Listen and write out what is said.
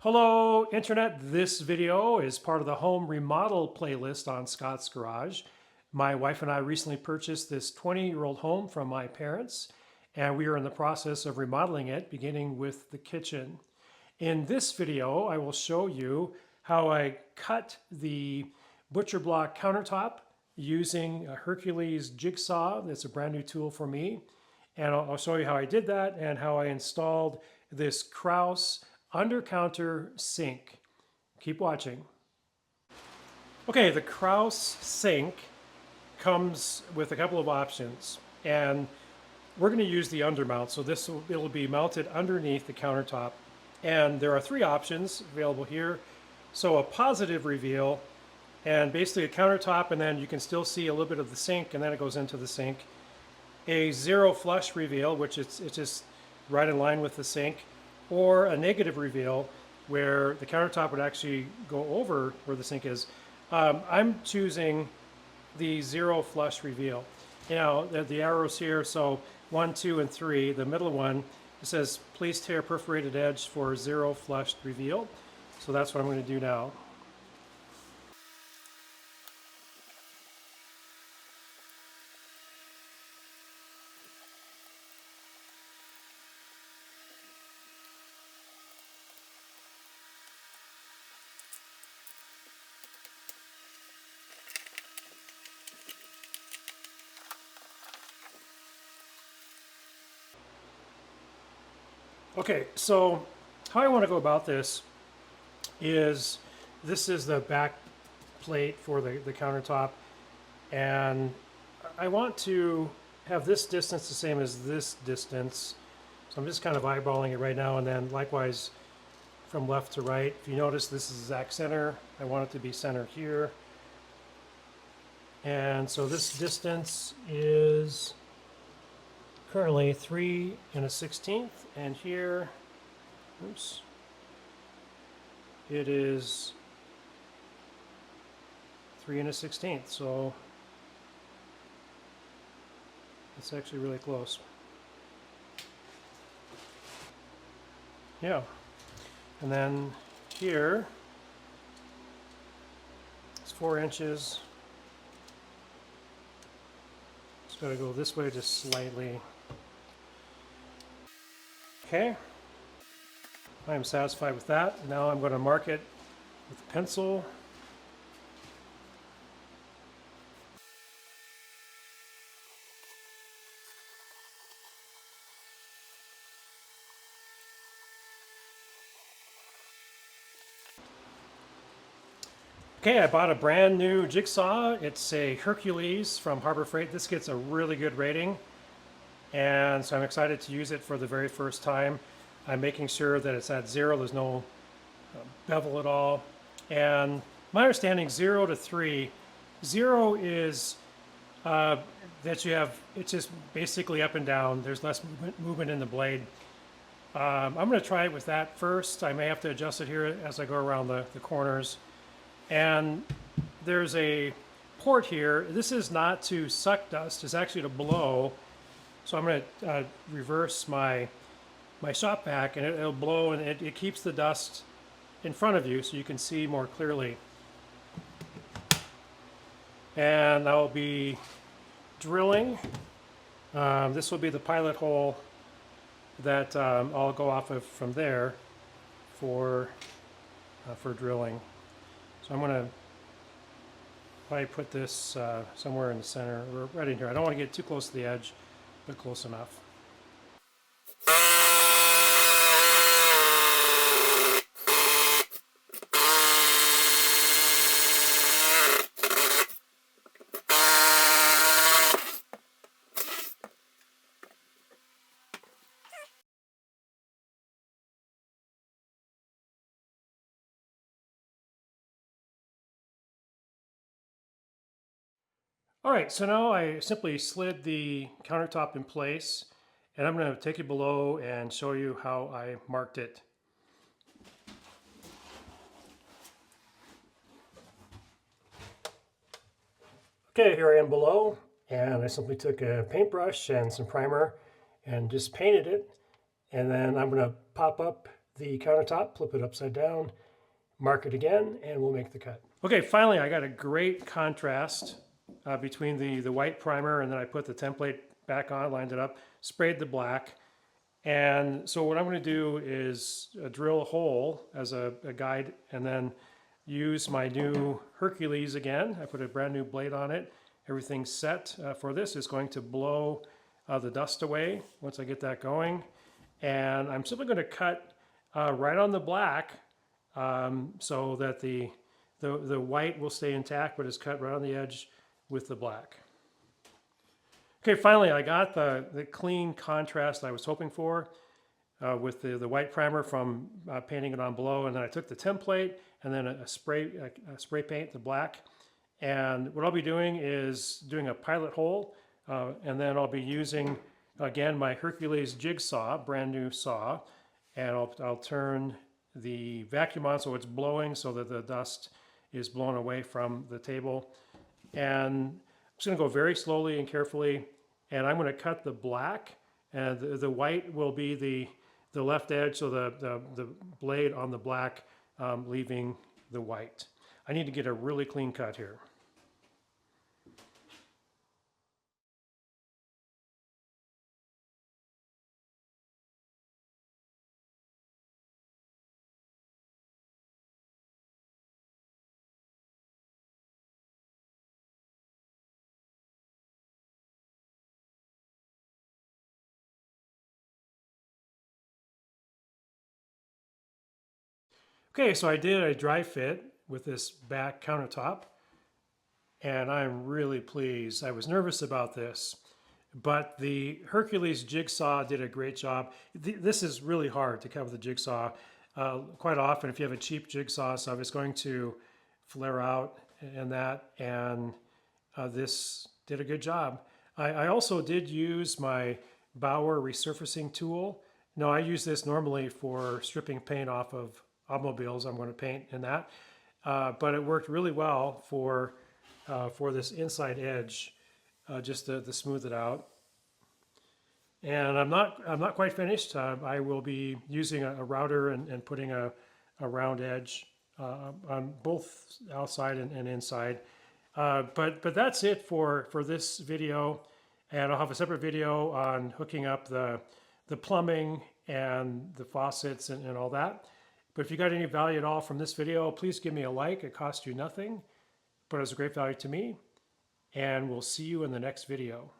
Hello, Internet. This video is part of the home remodel playlist on Scott's Garage. My wife and I recently purchased this 20-year-old home from my parents, and we are in the process of remodeling it, beginning with the kitchen. In this video, I will show you how I cut the butcher block countertop using a Hercules jigsaw. That's a brand new tool for me. And I'll show you how I did that and how I installed this Kraus under counter sink. Keep watching. Okay, the Kraus sink comes with a couple of options, and we're going to use the undermount. So it'll be mounted underneath the countertop, and there are three options available here. So a positive reveal, and basically a countertop, and then you can still see a little bit of the sink, and then it goes into the sink. A zero flush reveal, which it's just right in line with the sink, or a negative reveal where the countertop would actually go over where the sink is. I'm choosing the zero flush reveal. You know, the arrows here, so 1, 2, and 3. The middle one, it says, please tear perforated edge for zero flush reveal. So that's what I'm going to do now. Okay, so how I want to go about this is the back plate for the countertop, and I want to have this distance the same as this distance. So I'm just kind of eyeballing it right now, and then likewise from left to right. If you notice, this is exact center. I want it to be center here. And so this distance is currently 3 1/16, and here, oops, it is 3 1/16. So it's actually really close. Yeah, and then here it's 4 inches. Just got to go this way just slightly. Okay, I am satisfied with that. Now I'm going to mark it with a pencil. Okay, I bought a brand new jigsaw. It's a Hercules from Harbor Freight. This gets a really good rating, and so I'm excited to use it for the very first time. I'm making sure that it's at 0, there's no bevel at all. And my understanding, 0 to 3, 0 is that you have, it's just basically up and down. There's less movement in the blade. I'm going to try it with that first. I may have to adjust it here as I go around the corners. And there's a port here. This is not to suck dust, it's actually to blow. So I'm going to reverse my shop vac, and it'll blow, and it keeps the dust in front of you so you can see more clearly. And I'll be drilling. This will be the pilot hole that I'll go off of from there for drilling. So I'm going to probably put this somewhere in the center, or right in here. I don't want to get too close to the edge, but close enough. All right, so now I simply slid the countertop in place, and I'm going to take it below and show you how I marked it. Okay, here I am below, and I simply took a paintbrush and some primer and just painted it, and then I'm going to pop up the countertop, flip it upside down, mark it again, and we'll make the cut. Okay, finally I got a great contrast between the white primer, and then I put the template back on, lined it up, sprayed the black. And so what I'm going to do is drill a hole as a guide, and then use my new Hercules again. I put a brand new blade on it. Everything's set for this. It's going to blow the dust away once I get that going. And I'm simply going to cut right on the black so that the white will stay intact, but it's cut right on the edge with the black. Okay, finally I got the clean contrast I was hoping for with the white primer from painting it on below, and then I took the template and then a spray paint, the black. And what I'll be doing is doing a pilot hole, and then I'll be using, again, my Hercules jigsaw, brand new saw, and I'll turn the vacuum on so it's blowing so that the dust is blown away from the table. And I'm just going to go very slowly and carefully, and I'm going to cut the black, and the white will be the left edge, so the blade on the black leaving the white. I need to get a really clean cut here. Okay, so I did a dry fit with this back countertop, and I'm really pleased. I was nervous about this, but the Hercules jigsaw did a great job. This is really hard to cut with a jigsaw. Quite often, if you have a cheap jigsaw stuff, it's going to flare out and that, and this did a good job. I also did use my Bauer resurfacing tool. Now, I use this normally for stripping paint off of automobiles. I'm going to paint in that, but it worked really well for this inside edge, just to smooth it out. And I'm not quite finished. I will be using a router and putting a round edge on both outside and inside. But that's it for this video, and I'll have a separate video on hooking up the plumbing and the faucets and all that. But if you got any value at all from this video, please give me a like. It costs you nothing, but it was a great value to me. And we'll see you in the next video.